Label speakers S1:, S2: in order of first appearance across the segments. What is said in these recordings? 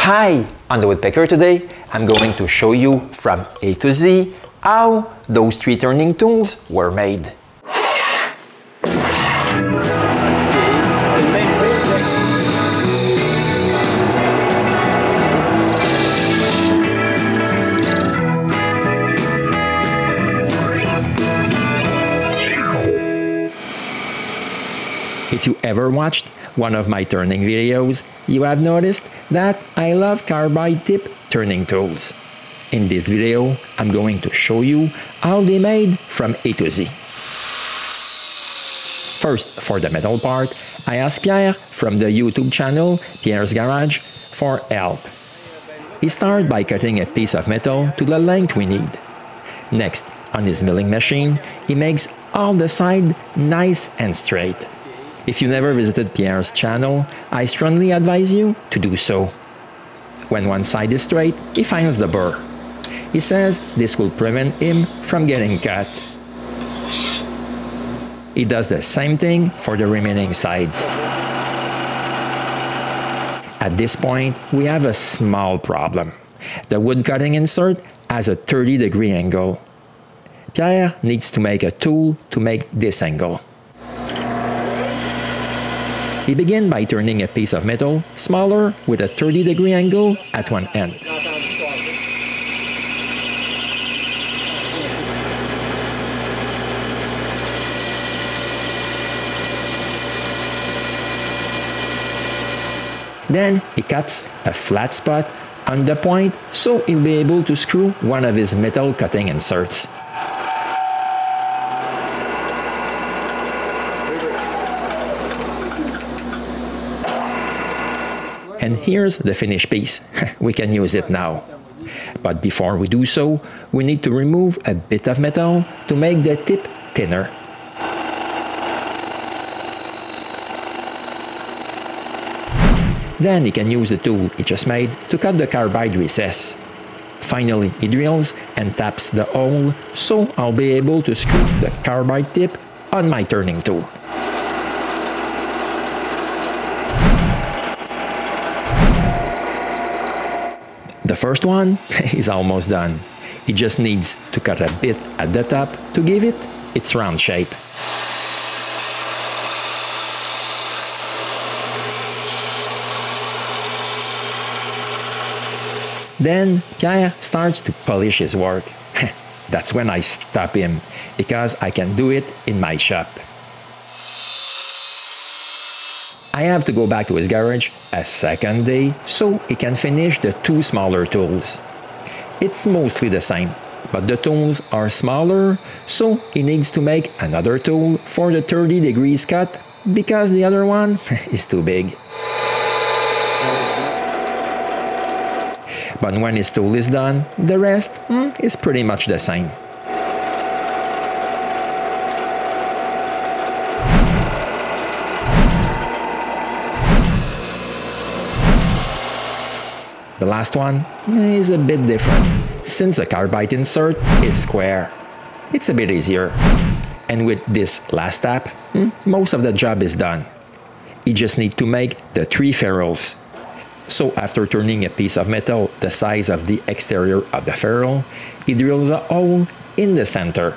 S1: Hi, on the Woodpecker today, I'm going to show you from A to Z how those three turning tools were made. If you ever watched one of my turning videos, you have noticed that I love carbide tip turning tools. In this video, I'm going to show you how they made from A to Z. First, for the metal part, I asked Pierre from the YouTube channel Pierre's Garage for help. He started by cutting a piece of metal to the length we need. Next, on his milling machine, he makes all the sides nice and straight. If you never visited Pierre's channel, I strongly advise you to do so. When one side is straight, he finds the burr. He says this will prevent him from getting cut. He does the same thing for the remaining sides. At this point, we have a small problem. The wood cutting insert has a 30-degree angle. Pierre needs to make a tool to make this angle. He began by turning a piece of metal smaller with a 30-degree angle at one end. Then he cuts a flat spot on the point so he'll be able to screw one of his metal cutting inserts. And here's the finished piece. We can use it now. But before we do so, we need to remove a bit of metal to make the tip thinner. Then he can use the tool he just made to cut the carbide recess. Finally, he drills and taps the hole so I'll be able to screw the carbide tip on my turning tool. The first one is almost done. He just needs to cut a bit at the top to give it its round shape. Then Pierre starts to polish his work. That's when I stop him, because I can do it in my shop. I have to go back to his garage a second day so he can finish the two smaller tools. It's mostly the same, but the tools are smaller, so he needs to make another tool for the 30 degrees cut because the other one is too big. But when his tool is done, the rest is pretty much the same. The last one is a bit different, since the carbide insert is square. It's a bit easier. And with this last tap, most of the job is done. You just need to make the 3 ferrules. So after turning a piece of metal the size of the exterior of the ferrule, he drills a hole in the center.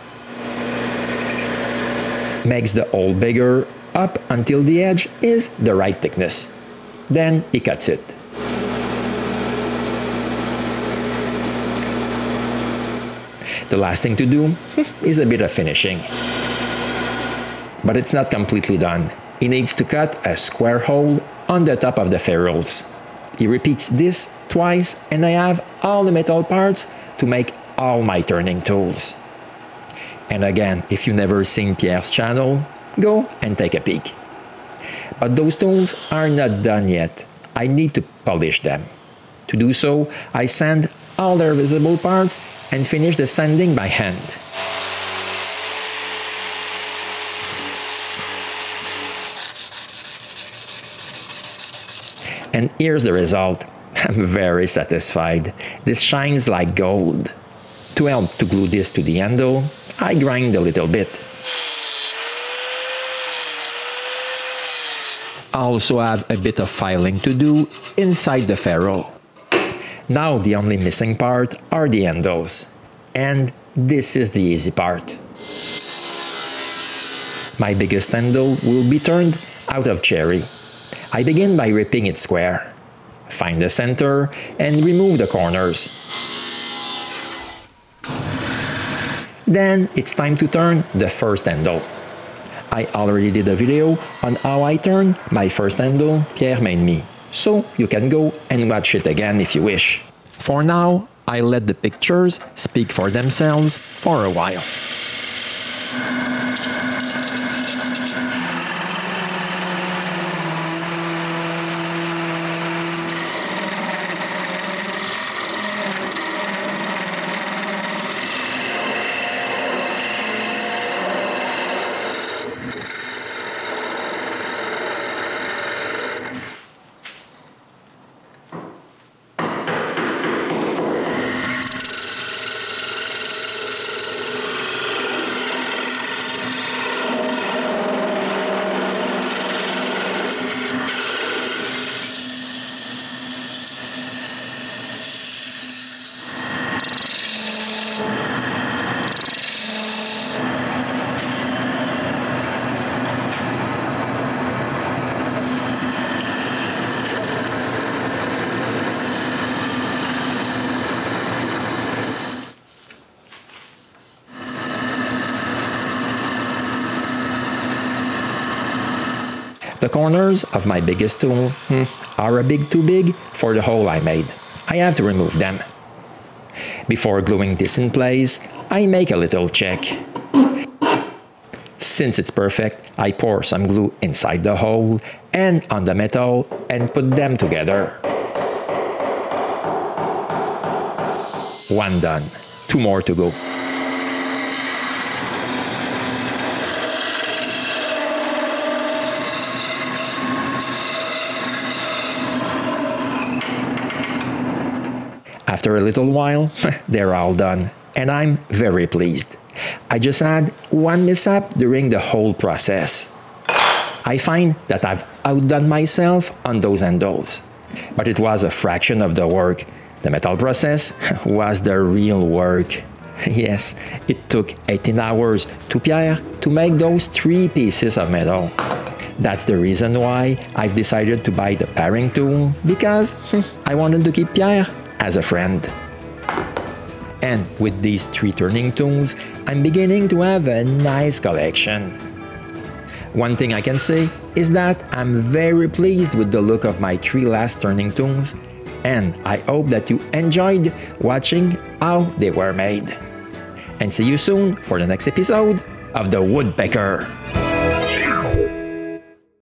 S1: Makes the hole bigger up until the edge is the right thickness. Then he cuts it. The last thing to do is a bit of finishing. But it's not completely done. He needs to cut a square hole on the top of the ferrules. He repeats this twice and I have all the metal parts to make all my turning tools. And again, if you've never seen Pierre's channel, go and take a peek. But those tools are not done yet. I need to polish them. To do so, I sand all their visible parts and finish the sanding by hand. And here's the result. I'm very satisfied. This shines like gold. To help to glue this to the handle, I grind a little bit. I also have a bit of filing to do inside the ferrule. Now the only missing part are the handles. And this is the easy part. My biggest handle will be turned out of cherry. I begin by ripping it square. Find the center and remove the corners. Then it's time to turn the first handle. I already did a video on how I turn my first handle Pierre made me, so you can go and watch it again if you wish. For now, I let the pictures speak for themselves for a while. The corners of my biggest tool are a bit too big for the hole I made. I have to remove them. Before gluing this in place, I make a little check. Since it's perfect, I pour some glue inside the hole and on the metal and put them together. One done. 2 more to go. After a little while, they're all done, and I'm very pleased. I just had one mishap during the whole process. I find that I've outdone myself on those handles, but it was a fraction of the work. The metal process was the real work. Yes, it took 18 hours to Pierre to make those 3 pieces of metal. That's the reason why I've decided to buy the paring tool, because I wanted to keep Pierre as a friend. And with these 3 turning tools, I'm beginning to have a nice collection. One thing I can say is that I'm very pleased with the look of my 3 last turning tools, and I hope that you enjoyed watching how they were made. And see you soon for the next episode of the Woodpecker.